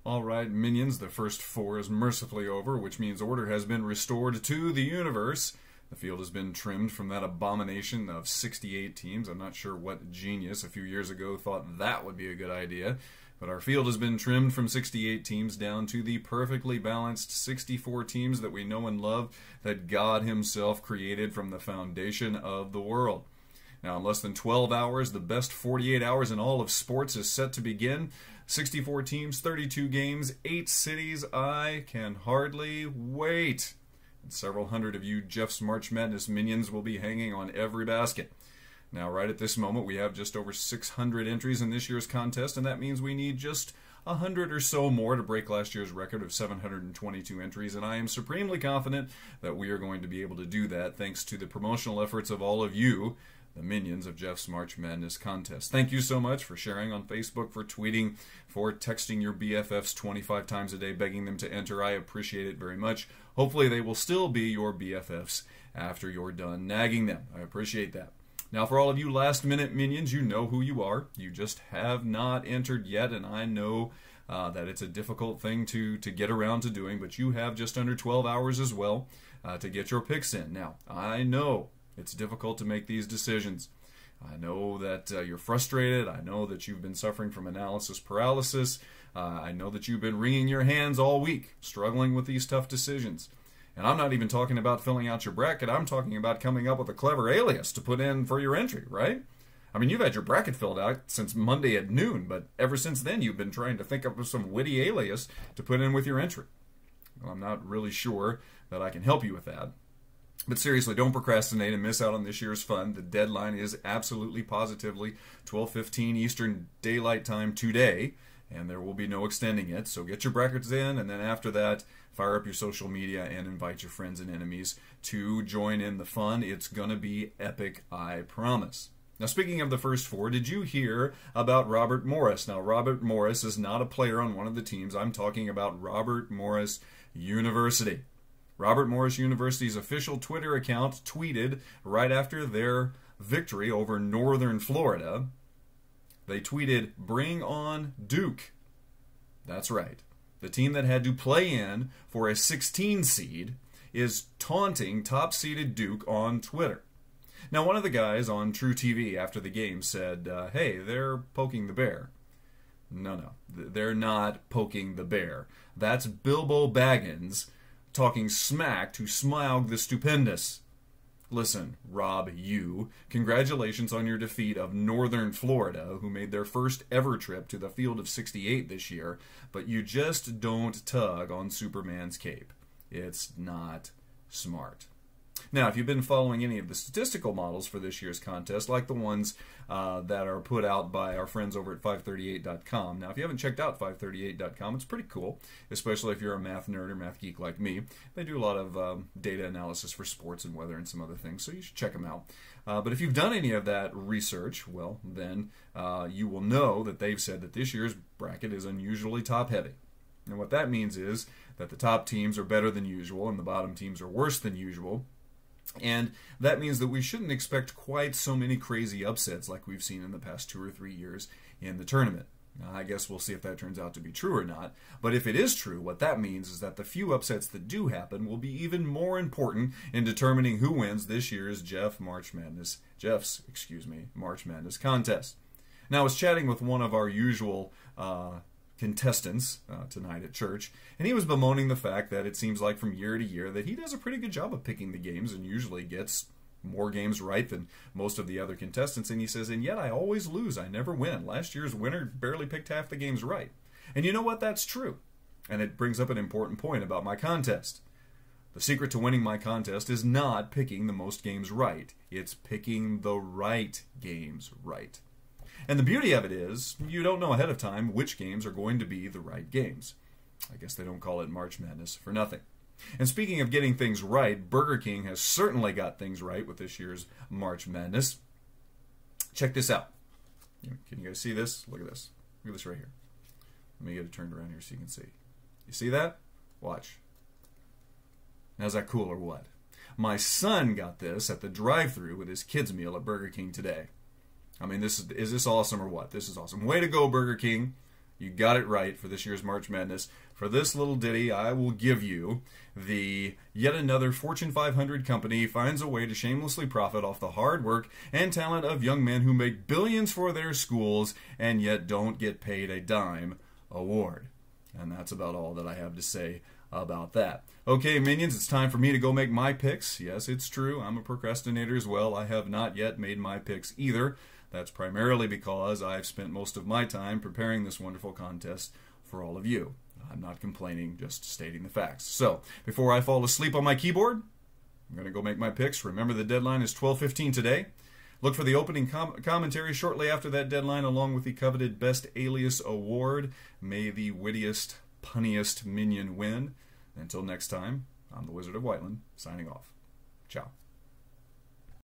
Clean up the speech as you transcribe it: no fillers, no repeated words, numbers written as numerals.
Alright, minions, the first four is mercifully over, which means order has been restored to the universe. The field has been trimmed from that abomination of 68 teams. I'm not sure what genius a few years ago thought that would be a good idea. But our field has been trimmed from 68 teams down to the perfectly balanced 64 teams that we know and love, that God Himself created from the foundation of the world. Now, in less than 12 hours, the best 48 hours in all of sports is set to begin. 64 teams, 32 games, 8 cities. I can hardly wait. And several hundred of you Jeff's March Madness minions will be hanging on every basket. Now, right at this moment, we have just over 600 entries in this year's contest, and that means we need just 100 or so more to break last year's record of 722 entries, and I am supremely confident that we are going to be able to do that thanks to the promotional efforts of all of you, the minions of Jeff's March Madness contest. Thank you so much for sharing on Facebook, for tweeting, for texting your BFFs 25 times a day, begging them to enter. I appreciate it very much. Hopefully they will still be your BFFs after you're done nagging them. I appreciate that. Now, for all of you last-minute minions, you know who you are. You just have not entered yet, and I know that it's a difficult thing to get around to doing, but you have just under 12 hours as well to get your picks in. Now, I know it's difficult to make these decisions. I know that you're frustrated. I know that you've been suffering from analysis paralysis. I know that you've been wringing your hands all week, struggling with these tough decisions. And I'm not even talking about filling out your bracket. I'm talking about coming up with a clever alias to put in for your entry, right? I mean, you've had your bracket filled out since Monday at noon, but ever since then you've been trying to think of some witty alias to put in with your entry. Well, I'm not really sure that I can help you with that. But seriously, don't procrastinate and miss out on this year's fun. The deadline is absolutely positively 12:15 Eastern Daylight Time today, and there will be no extending it. So get your brackets in, and then after that, fire up your social media and invite your friends and enemies to join in the fun. It's going to be epic, I promise. Now, speaking of the first four, did you hear about Robert Morris? Now, Robert Morris is not a player on one of the teams. I'm talking about Robert Morris University. Robert Morris University's official Twitter account tweeted right after their victory over Northern Florida. They tweeted, "Bring on Duke." That's right. The team that had to play in for a 16 seed is taunting top-seeded Duke on Twitter. Now, one of the guys on True TV after the game said, hey, they're poking the bear. No, they're not poking the bear. That's Bilbo Baggins talking smack to Smaug the Stupendous. Listen, Rob, congratulations on your defeat of Northern Florida, who made their first ever trip to the field of 68 this year, but you just don't tug on Superman's cape. It's not smart. Now, if you've been following any of the statistical models for this year's contest, like the ones that are put out by our friends over at 538.com. Now, if you haven't checked out 538.com, it's pretty cool, especially if you're a math nerd or math geek like me. They do a lot of data analysis for sports and weather and some other things, so you should check them out. But if you've done any of that research, well, then you will know that they've said that this year's bracket is unusually top-heavy. And what that means is that the top teams are better than usual and the bottom teams are worse than usual. And that means that we shouldn't expect quite so many crazy upsets like we've seen in the past 2 or 3 years in the tournament. Now, I guess we'll see if that turns out to be true or not. But if it is true, what that means is that the few upsets that do happen will be even more important in determining who wins this year's Jeff's March Madness contest. Now, I was chatting with one of our usual contestants tonight at church, and he was bemoaning the fact that it seems like from year to year that he does a pretty good job of picking the games and usually gets more games right than most of the other contestants. And he says, and yet I always lose. I never win. Last year's winner barely picked half the games right. And you know what? That's true. And it brings up an important point about my contest. The secret to winning my contest is not picking the most games right. It's picking the right games right. And the beauty of it is, you don't know ahead of time which games are going to be the right games. I guess they don't call it March Madness for nothing. And speaking of getting things right, Burger King has certainly got things right with this year's March Madness. Check this out. Can you guys see this? Look at this. Look at this right here. Let me get it turned around here so you can see. You see that? Watch. Now, is that cool or what? My son got this at the drive-thru with his kids' meal at Burger King today. I mean, is this awesome or what? This is awesome. Way to go, Burger King. You got it right for this year's March Madness. For this little ditty, I will give you the yet another Fortune 500 company finds a way to shamelessly profit off the hard work and talent of young men who make billions for their schools and yet don't get paid a dime award. And that's about all that I have to say about that. Okay, minions, it's time for me to go make my picks. Yes, it's true, I'm a procrastinator as well. I have not yet made my picks either. That's primarily because I've spent most of my time preparing this wonderful contest for all of you. I'm not complaining, just stating the facts. So, before I fall asleep on my keyboard, I'm going to go make my picks. Remember, the deadline is 12:15 today. Look for the opening commentary shortly after that deadline, along with the coveted Best Alias Award. May the wittiest, punniest minion win. Until next time, I'm the Wizard of Whiteland, signing off. Ciao.